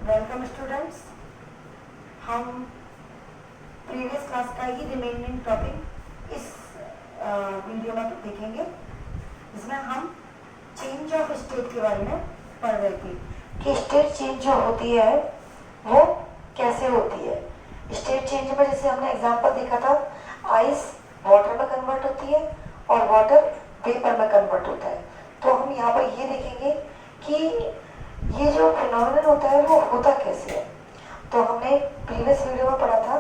Welcome students. हम previous class का ही remaining topic इस वीडियो में देखेंगे, जिसमें हम चेंज ऑफ स्टेट के बारे में पढ़ रहे थे कि स्टेट चेंज जो होती है वो कैसे होती है। स्टेट चेंज में जैसे हमने एग्जांपल देखा था, आइस वाटर में कन्वर्ट होती है और वाटर वेपर में कन्वर्ट होता है। तो हम यहाँ पर ये देखेंगे कि ये जो फिनोमिनन होता है वो होता कैसे है। तो हमने प्रीवियस वीडियो में पढ़ा था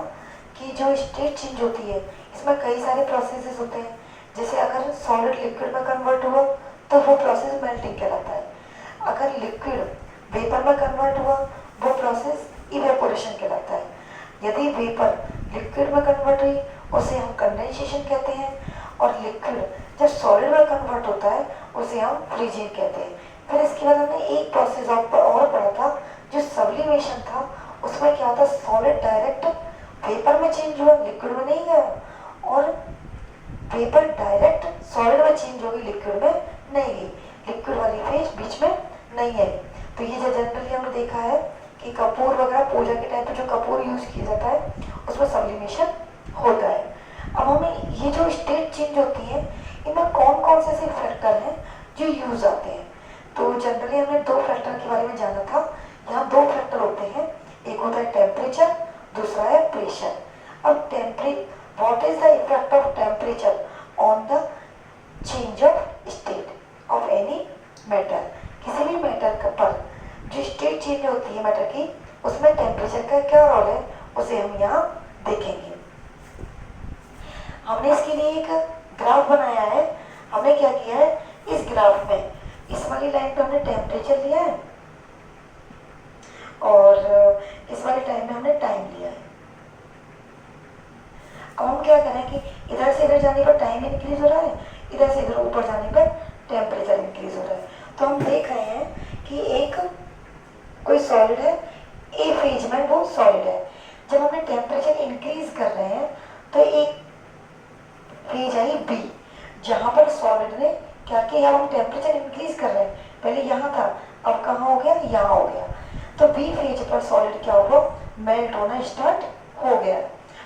कि जो स्टेट चेंज होती है इसमें कई सारे प्रोसेसेस होते हैं। जैसे अगर सॉलिड लिक्विड में कन्वर्ट हुआ तो वो प्रोसेस मेल्टिंग कहलाता है। अगर लिक्विड वेपर में कन्वर्ट हुआ वो प्रोसेस इवेपोरेशन कहलाता है। यदि वेपर लिक्विड में कन्वर्ट हुई उसे हम कंडेंसेशन कहते हैं, और लिक्विड जब सॉलिड में कन्वर्ट होता है उसे हम फ्रीजिंग कहते हैं। फिर इसके बाद हमने एक प्रोसेस और पढ़ा था जो सब्लिमेशन था। उसमें क्या होता है, सॉलिड डायरेक्ट वेपर में चेंज हुआ, लिक्विड में नहीं गया, और वेपर डायरेक्ट सॉलिड में चेंज होगी, लिक्विड में नहीं गई। लिक्विड वाली फेज बीच में नहीं है। तो ये जो जनरली हमने देखा है कि कपूर वगैरह पूजा के टाइम पे जो कपूर यूज किया जाता है उसमें सब्लिमेशन होता है। अब हमें ये जो स्टेट चेंज होती है इनमें कौन कौन से ऐसे फैक्टर हैं जो यूज आते हैं। तो जनरली हमने दो फैक्टर के बारे में जाना था। यहाँ दो फैक्टर होते हैं, एक होता है टेम्परेचर, दूसरा है प्रेशर। अब what is the effect of temperature on the change of state of any matter. किसी भी मैटर पर जो स्टेट चेंज होती है मैटर की, उसमें टेम्परेचर का क्या रोल है उसे हम यहाँ देखेंगे। हमने इसके लिए एक ग्राफ बनाया है। हमने क्या किया है, इस ग्राफ में इस वाली लाइन पे हमने टेम्परेचर लिया है और इस वाली टाइम में हमने टाइम लिया है। अब हम क्या करें कि इधर से इधर जाने पर टाइम इंक्रीज हो रहा है, इधर से इधर ऊपर जाने पर टेम्परेचर इंक्रीज हो रहा है। तो हम देख रहे हैं कि एक कोई सॉलिड है, ए फेज में वो सॉलिड है। जब हमने टेम्परेचर इंक्रीज कर रहे हैं तो एक फेज आई बी, जहां पर सॉलिड ने क्या किया, हम टेम्परेचर इंक्रीज कर रहे हैं, पहले यहाँ था अब कहाँ हो गया, यहाँ हो गया। तो बी फेज पर सॉलिड क्या होगा, मेल्ट होना स्टार्ट हो गया।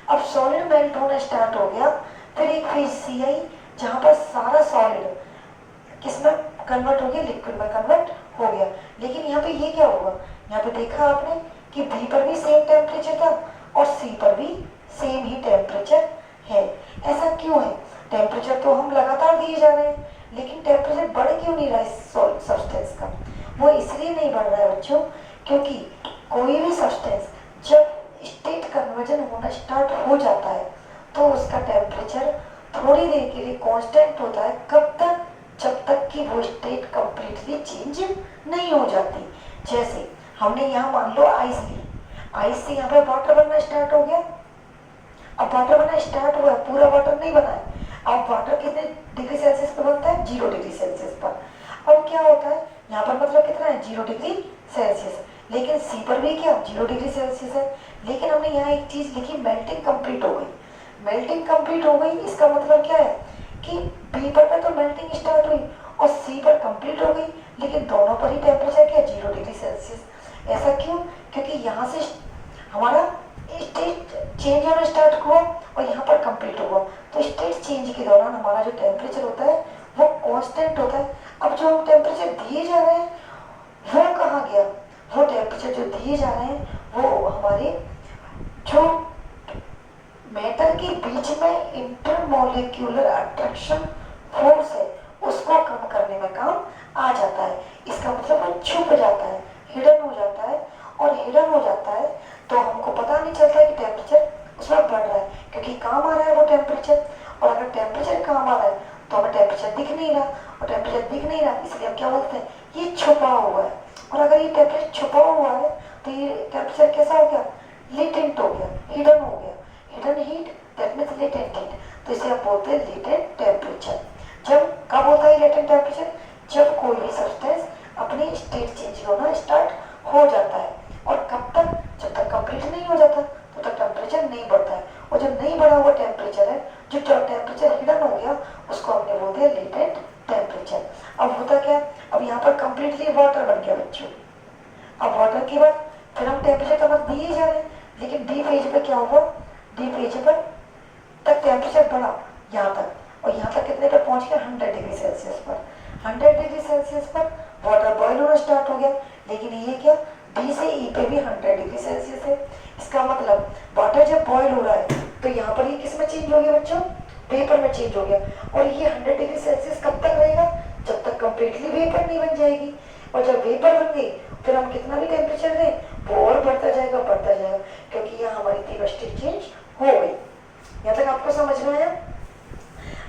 अब सॉलिड मेल्ट होना स्टार्ट हो गया, फिर एक फेज सी आई जहां पर सारा सॉलिड किसमें कन्वर्ट हो गया, लिक्विड में कन्वर्ट हो गया। लेकिन यहाँ पे ये क्या होगा, यहाँ पे देखा आपने कि बी पर भी सेम टेम्परेचर था और सी पर भी सेम ही टेम्परेचर है। ऐसा क्यों है, टेम्परेचर तो हम लगातार दिए जा रहे हैं लेकिन टेम्परेचर बढ़ क्यों नहीं रहा है सब्सटेंस का। वो इसलिए नहीं बढ़ रहा है बच्चों, क्योंकि कोई भी सब्सटेंस जब स्टेट कन्वर्जन होना स्टार्ट हो जाता है तो उसका टेम्परेचर थोड़ी देर के लिए कांस्टेंट होता है। कब तक, जब तक कि वो स्टेट कंप्लीटली चेंज नहीं हो जाती। जैसे हमने यहाँ मान लो आइस ली, आइस से यहाँ पे वाटर बनना स्टार्ट हो गया। अब वाटर बनना स्टार्ट हुआ, पूरा वाटर नहीं बना है। अब वाटर कितने डिग्री सेल्सियस पर बनता है, 0 डिग्री सेल्सियस पर। अब क्या होता है, यहाँ पर मतलब कितना है, 0 डिग्री सेल्सियस। लेकिन सी पर भी क्या 0 डिग्री सेल्सियस है। लेकिन हमने यहाँ एक चीज लिखी, मेल्टिंग कंप्लीट हो गई। मेल्टिंग कंप्लीट हो गई इसका मतलब क्या है कि बी पर तो मेल्टिंग स्टार्ट हुई और सी पर कंप्लीट हो गई, लेकिन दोनों पर ही टेम्परेचर क्या, 0 डिग्री सेल्सियस। ऐसा क्यों, क्योंकि यहाँ से हमारा स्टेट चेंज होना स्टार्ट हुआ और यहाँ पर कंप्लीट हुआ। तो स्टेट चेंज के दौरान हमारा जो टेम्परेचर होता है वो कांस्टेंट होता है। अब जो हम टेम्परेचर दिए जा रहे हैं वो कहाँ गया, वो टेम्परेचर जो दिए जा रहे हैं वो हमारे जो मैटर के बीच में इंटरमोलिक्यूलर अट्रैक्शन फोर्स है उसको कम करने में काम आ जाता है। इसका मतलब वो छुप जाता है, हिडन हो जाता है। और हिडन हो जाता है तो हमको पता नहीं चलता है कि टेम्परेचर उसमें बढ़ रहा है, क्योंकि काम आ रहा है वो टेम्परेचर। और अगर टेम्परेचर काम आ रहा है तो हमें टेम्परेचर दिख नहीं रहा, और टेम्परेचर दिख नहीं रहा इसलिए हम क्या बोलते हैं, ये छुपा हुआ है। और अगर ये टेम्परेचर छुपा हुआ है तो ये टेम्परेचर कैसा हो गया, लेटेंट हो गया, हिडन हो गया। Hidden heat that means latent heat, तो इसे हम बोलते हैं लेटेंट टेम्परेचर। जब कब होता है लेटेंट टेम्परेचर, जब कोई भी सब्सटेंस अपनी स्टेट चेंज होना स्टार्ट हो जाता है। और कब तक, जब तक कंप्लीट नहीं हो जाता तब तक टेम्परेचर नहीं बढ़ता है। और जब नहीं बढ़ा हुआ टेम्परेचर है, जो टेम्परेचर हिडन हो गया उसको हमने बोल दिया लेटेंट टेम्परेचर। अब होता क्या, अब यहाँ पर कंप्लीटली वाटर बन गया बच्चों। अब वाटर के बाद फिर हम टेम्परेचर तो बस दिए जा रहे हैं, लेकिन डी फेज पे क्या हुआ, डी फेज पर तक टेम्परेचर बढ़ा यहाँ तक, और यहाँ तक कितने पर पहुँच गया, 100 डिग्री सेल्सियस पर। 100 डिग्री सेल्सियस पर वाटर बॉयल होना स्टार्ट हो गया, लेकिन ये क्या, डी से ई पे भी 100 डिग्री सेल्सियस है। इसका मतलब वाटर जब बॉयल हो रहा है तो यहाँ पर ये किस में चेंज हो गया बच्चों, वेपर में चेंज हो गया। और ये 100 डिग्री सेल्सियस कब तक रहेगा, जब तक कंप्लीटली वेपर नहीं बन जाएगी। और जब वेपर बन गई फिर हम कितना भी टेम्परेचर दें वो और बढ़ता जाएगा, बढ़ता जाएगा, क्योंकि यहाँ हमारी थीरोस्टेट चेंज हो गई। यहाँ तक आपको समझ में आया।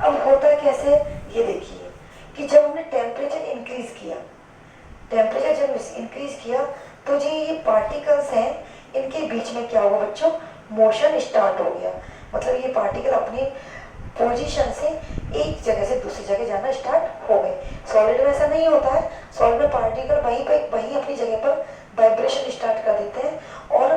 अब होता है कैसे, ये देखिए कि जब हमने टेम्परेचर इंक्रीज किया, टेम्परेचर जब इंक्रीज किया तो जो ये पार्टिकल्स हैं इनके बीच में क्या हुआ बच्चों, मोशन स्टार्ट हो गया। मतलब ये पार्टिकल अपनी पोजीशन से एक जगह से दूसरी जगह जाना स्टार्ट हो गए। सॉलिड में ऐसा नहीं होता है, सॉलिड में पार्टिकल वहीं अपनी जगह पर वाइब्रेशन स्टार्ट कर देते हैं और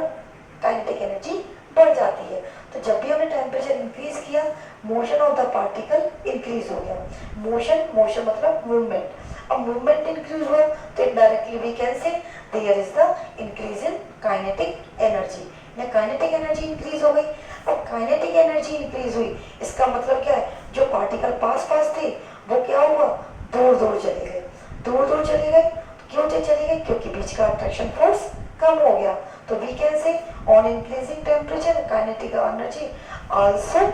काइनेटिक एनर्जी बढ़ जाती है। तो जब भी हमने टेम्परेचर इंक्रीज किया, motion of the particle increase हो गया। मोशन मतलब मूवमेंट। अब मूवमेंट इंक्रीज हुआ तो indirectly we can say there is the increase in kinetic energy, या काइनेटिक एनर्जी इंक्रीज हो गई। अब काइनेटिक एनर्जी इंक्रीज हुई, इसका मतलब क्या है, जो पार्टिकल पास पास थे वो क्या हुआ, दूर दूर चले गए। दूर दूर चले गए, क्यों चले गए, क्योंकि बीच का अट्रैक्शन फोर्स कम हो गया। तो we can say on increasing temperature kinetic energy also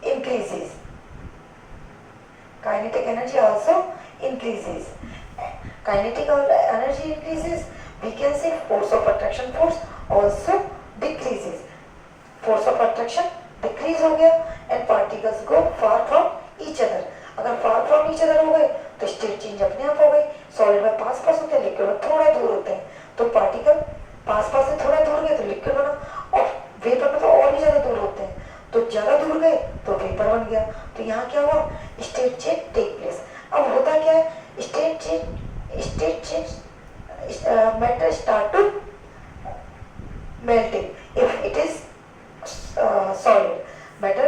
increases, kinetic energy also increases. Kinetic energy increases, we can say force of attraction force also decreases. Force of attraction decrease हो गया and particles go far from each other. अगर far from each other हो गए तो state change अपने आप हो गई। सॉलिड में पास पास होते हैं, लिक्विड में थोड़ा दूर होते हैं, तो पार्टिकल पास पास से थोड़ा दूर गए तो लिक्विड बना, और वेपर में तो और भी ज्यादा दूर होते हैं, तो ज्यादा दूर गए तो वेपर बन गया। तो यहाँ क्या हुआ, स्टेट चेंज टेक प्लेस। अब होता क्या है, state change matter start to melting if it is solid. Matter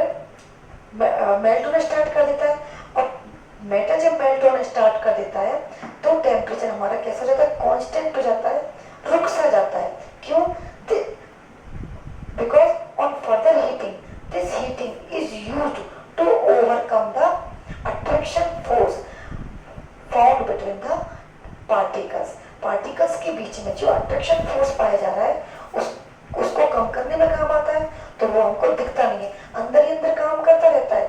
melt होना स्टार्ट कर देता है, और मैटर जब मेल्ट होना स्टार्ट कर देता है तो टेम्परेचर हमारा कैसा हो जाता है, कांस्टेंट हो जाता है, रुक सा जाता है। क्यों, because on further heating this heating is used to overcome the attraction force found between the particles. Particles के बीच में जो attraction force पाया जा रहा है उसको कम करने में काम आता है, तो वो हमको दिखता नहीं है, अंदर ही अंदर काम करता रहता है,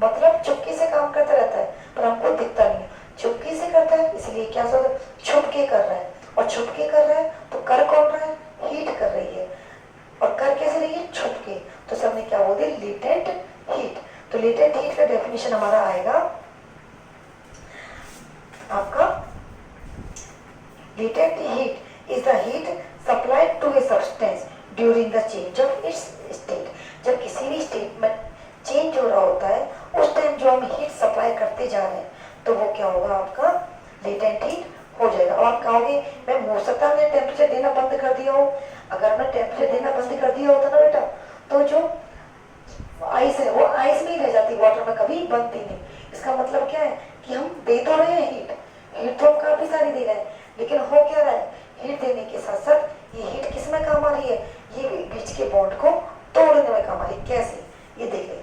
मतलब चुपके से काम करता रहता है, पर हमको दिखता नहीं है। चुपके से करता है इसलिए क्या होता है, छुप के कर रहा है, और छुप के कर रहा है तो कर कौन रहा है, हीट कर रही है, और कर कैसे रही है, छुप के। तो सबने क्या बोल दिया, लेटेंट हीट। तो लेटेंट हीट का डेफिनेशन हमारा आएगा आपका, latent heat is the heat supplied to a substance during the change of its state. जब किसी भी स्टेट में चेंज हो रहा होता है उस टाइम जो हम हीट सप्लाई करते जा रहे हैं तो वो क्या होगा, आपका लेटेंट हीट हो जाएगा। और आप कहोगे मैम हो सकता है टेम्परेचर देना बंद कर दिया हो। अगर हमने टेम्परेचर देना बंद कर दिया होता ना बेटा, तो जो आइस है वो आइस में ही रह जाती, वाटर में कभी बनती नहीं। इसका मतलब क्या है कि हम दे तो रहे हैं हीट तो हम काफी सारी दे रहे हैं, लेकिन हो क्या रहा है, हीट देने के साथ साथ ये हीट किस में काम आ रही है, ये बीच के बॉन्ड को तोड़ने में काम आ रही है। कैसे, ये देख ले,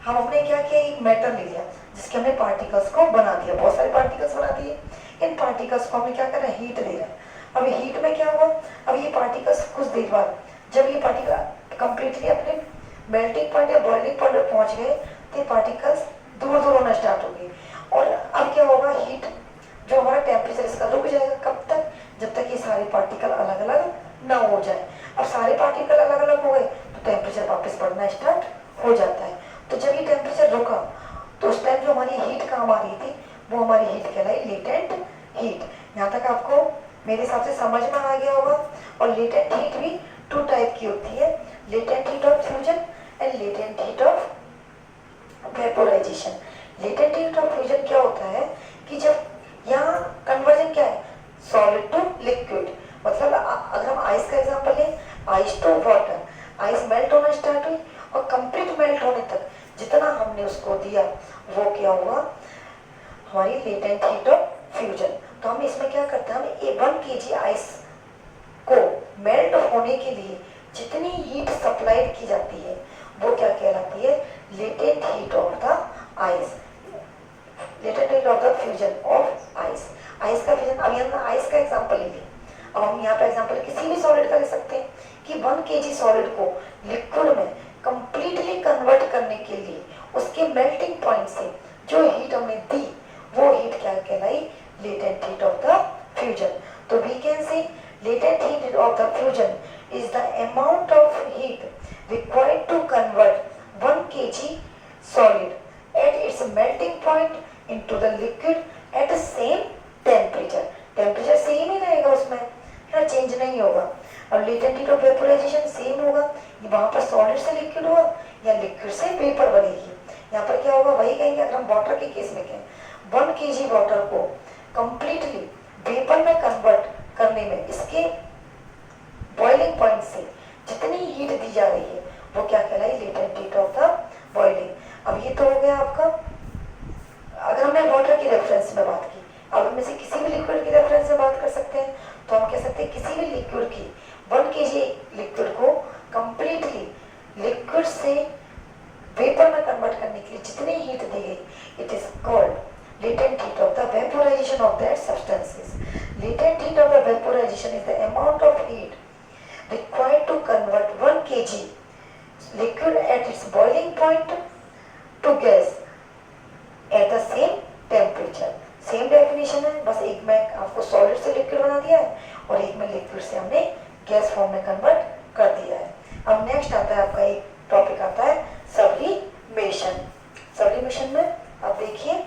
हमने क्या किया, एक मेटल ले लिया जिसके हमने पार्टिकल्स को बना दिया, बहुत सारे पार्टिकल्स बना दिए। इन पार्टिकल्स को हमने क्या कर रहे हैं, हीट दे रहे हैं। अब हीट में क्या हुआ, अब ये पार्टिकल्स कुछ देर बाद जब ये पार्टिकल कंप्लीटली अपने मेल्टिंग पॉइंट या बॉइलिंग पॉइंट पर पहुंच गए तो पार्टिकल्स दूर दूर होना स्टार्ट हो गए। और अब क्या होगा, हीट जो हमारा टेम्परेचर इसका रुक जाएगा, कब तक, जब तक ये सारे पार्टिकल अलग अलग ना हो जाए। अब सारे पार्टिकल अलग अलग हो गए तो टेम्परेचर वापस बढ़ना स्टार्ट हो जाता है। तो जब ये टेम्परेचर रुका तो उस टाइम जो हमारी हीट काम आ रही थी वो हमारी हीट कहलाई लेटेंट हीट। यहाँ तक आपको मेरे हिसाब से समझ में आ गया होगा। और लेटेंट हीट भी 2 टाइप की होती है, latent heat of fusion and latent heat of vaporisation. Latent heat of fusion क्या होता है कि जब यहाँ कन्वर्जन क्या है, सॉलिड टू लिक्विड। मतलब अगर हम आइस का एग्जांपल लें, ice to water, ice melt होना स्टार्ट हुई और कंप्लीट मेल्ट होने तक जितना हमने उसको दिया वो क्या हुआ, हमारी लेटेंट हीट ऑफ फ्यूजन। तो हम इसमें क्या करते हैं, हम 1 kg आइस को मेल्ट होने के लिए जितनी हीट सप्लाइड की जाती है वो क्या कहलाती है, latent heat of the ice, latent heat of the fusion of ice. Ice का फ्यूजन, अब यहाँ आइस का एग्जांपल ले लिया, अब हम यहाँ पे एग्जांपल किसी भी सॉलिड का ले सकते हैं कि 1 kg सॉलिड को लिक्विड में कंप्लीटली कन्वर्ट करने के लिए उसके मेल्टिंग पॉइंट से जो हीट हमने दी वो हीट क्या कहलाई, latent heat of the fusion. तो we can say latent heat of the fusion is the amount of heat required to convert 1 kg solid at its melting point into the liquid at the same temperature। Temperature same ही रहेगा उसमें, है change नहीं होगा। और latent heat of vaporisation same होगा, वहां पर सॉलिड से लिक्विड हुआ या लिक्विड से वेपर बनेगी। यहाँ पर क्या होगा, वही कहेंगे अगर हम वाटर के केस में कहें 1 kg वाटर को कंप्लीटली वेपर में कन्वर्ट करने में इसके बॉइलिंग पॉइंट से जितनी हीट दी जा रही है वो क्या कहलाई, latent heat of the boiling. अब ये तो हो गया आपका, अगर हमने वाटर की रेफरेंस में बात की, अब हम इसे किसी भी लिक्विड की रेफरेंस में बात कर सकते हैं। तो हम कह सकते हैं किसी भी लिक्विड की 1 kg लिक्विड को कंप्लीटली लिक्विड से वेपर में कन्वर्ट करने के लिए जितनी हीट दी गई, it is called latent heat of the vaporization of that substances। Latent heat of the vaporization is the amount of heat required to convert 1 kg liquid at its boiling point to gas at the same temperature। Same definition है, बस एक में आपको solid से liquid बना दिया है और एक में लिक्विड से हमने गैस फॉर्म में कन्वर्ट कर दिया है। अब नेक्स्ट आता है आपका एक टॉपिक आता है सब्लिमेशन। सब्लिमेशन में आप देखिए,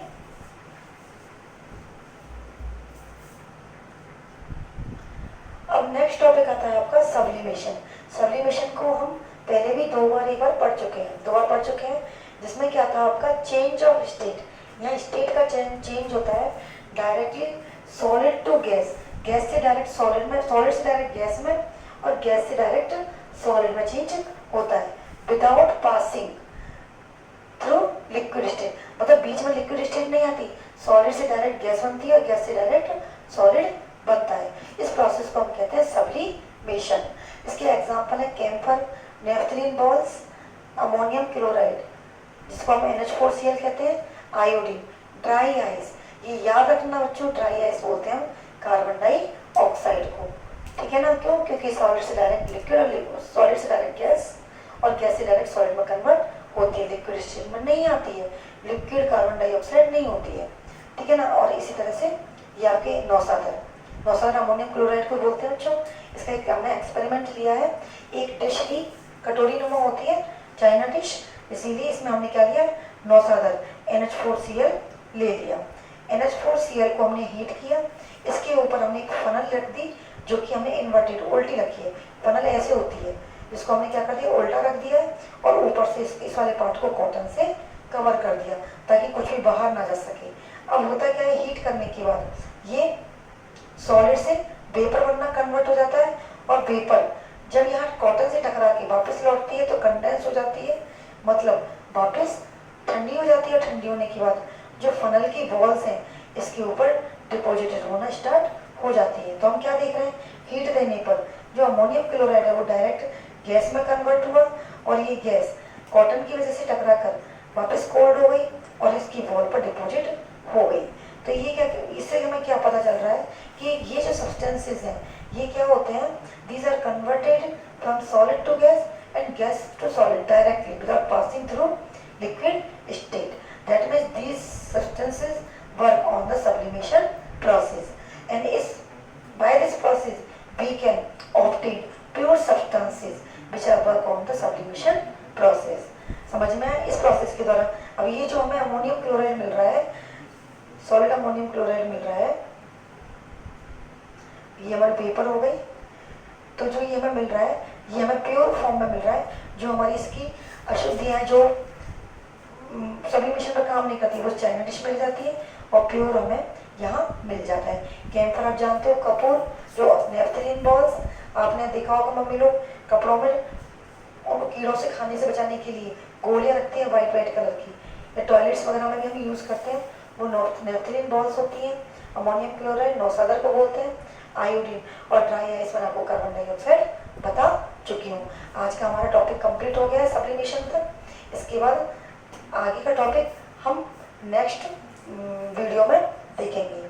अब नेक्स्ट टॉपिक आता है आपका सब्लिमेशन। सब्लिमेशन को हम पहले भी एक बार पढ़ चुके हैं, जिसमें क्या था आपका चेंज ऑफ स्टेट। यहाँ स्टेट का चेंज होता है directly solid to gas, gas से डायरेक्ट सॉलिड में, सॉलिड से डायरेक्ट गैस में और गैस से डायरेक्ट सॉलिड में चेंज होता है without passing through liquid state. मतलब बीच में लिक्विड स्टेट नहीं आती, सॉलिड से डायरेक्ट गैस बनती है और गैस से डायरेक्ट सॉलिड बनता है। इस प्रोसेस को हम कहते हैं सब्लिमेशन। इसके एग्जांपल है camphor, naphthalene balls, ammonium chloride जिसको हम NH4Cl कहते हैं, आयोडीन, ड्राई आइस। ये याद रखना बच्चों, ड्राई आइस बोलते हैं हम कार्बन डाइऑक्साइड को, ठीक है ना। क्यों? क्योंकि सॉलिड से डायरेक्ट लिक्विड और सॉलिड से डायरेक्ट गैस और गैस से डायरेक्ट सॉलिड में कन्वर्ट होती है, लिक्विड स्टेट में नहीं आती है, लिक्विड कार्बन डाइऑक्साइड नहीं होती है, ठीक है ना। और इसी तरह से ये आपके नौसादर अमोनियम क्लोराइड को बोलते हैं बच्चों। इसका एक हमने एक्सपेरिमेंट लिया है, एक डिश की कटोरी नुमा होती है चाइना डिश, इसीलिए इसमें हमने क्या लिया, नौसादर NH4Cl ले लिया। NH4Cl को हमने हीट किया, इसके ऊपर हमने एक फनल रख दी जो कि हमने इन्वर्टेड उल्टी रखी है। फनल ऐसे होती है, जिसको हमने क्या कर दिया, उल्टा रख दिया है और ऊपर से इस वाले पार्ट को कॉटन से कवर कर दिया ताकि कुछ भी बाहर ना जा सके। अब होता क्या है, हीट करने के बाद ये सॉलिड से वेपर बनना कन्वर्ट हो जाता है और वेपर जब यहाँ कॉटन से टकरा के वापस लौटती है तो कंडेंस हो जाती है, मतलब वापस ठंडी हो जाती है। ठंडी होने के बाद जो फनल की वॉल्स हैं इसके ऊपर डिपॉजिटेड होना स्टार्ट हो जाती है। तो हम क्या देख रहे हैं, हीट देने पर जो अमोनियम क्लोराइड है वो डायरेक्ट गैस में कन्वर्ट हुआ और ये गैस कॉटन की वजह से टकरा कर वापस कोल्ड हो गई और इसकी वॉल पर डिपॉजिट हो गई। तो ये क्या, इससे हमें क्या पता चल रहा है कि ये जो सब्सटेंसेस हैं ये क्या होते हैं, these are converted from solid to gas and gas to solid directly without passing through liquid state. That means these substances work on the sublimation process and by this process we can obtain pure substances which are work on the sublimation process। समझ में आया? इस process के दौरान अब ये जो हमें अमोनियम क्लोराइड मिल रहा है, सॉलिड अमोनियम क्लोराइड मिल रहा है, ये हमारे पेपर हो गई। तो जो ये हमें मिल रहा है ये हमें प्योर फॉर्म में मिल रहा है। जो हमारी इसकी अशुद्धियाँ जो सब्लिमेशन में काम नहीं करती वो चाइना डिश मिल जाती है और प्योर हमें यहाँ मिल जाता है। कैम्फर आप जानते हो, कपूर, जो नेफ्थलीन बॉल्स आपने देखा होगा मम्मी लोग कपड़ों में उनको कीड़ों से खाने से बचाने के लिए गोलियां रखती हैं वाइट कलर की, या टॉयलेट्स वगैरह में भी हम यूज़ करते हैं, वो नेफ्थलीन बॉल्स होती हैं। अमोनियम क्लोराइड नौसादर को बोलते हैं, आयोडीन और ड्राई आइस में आपको कार्बन डाइऑक्साइड बता चुकी हूँ। आज का हमारा टॉपिक कंप्लीट हो गया है सब्लिमेशन तक। इसके बाद आगे का टॉपिक हम नेक्स्ट वीडियो में देखेंगे।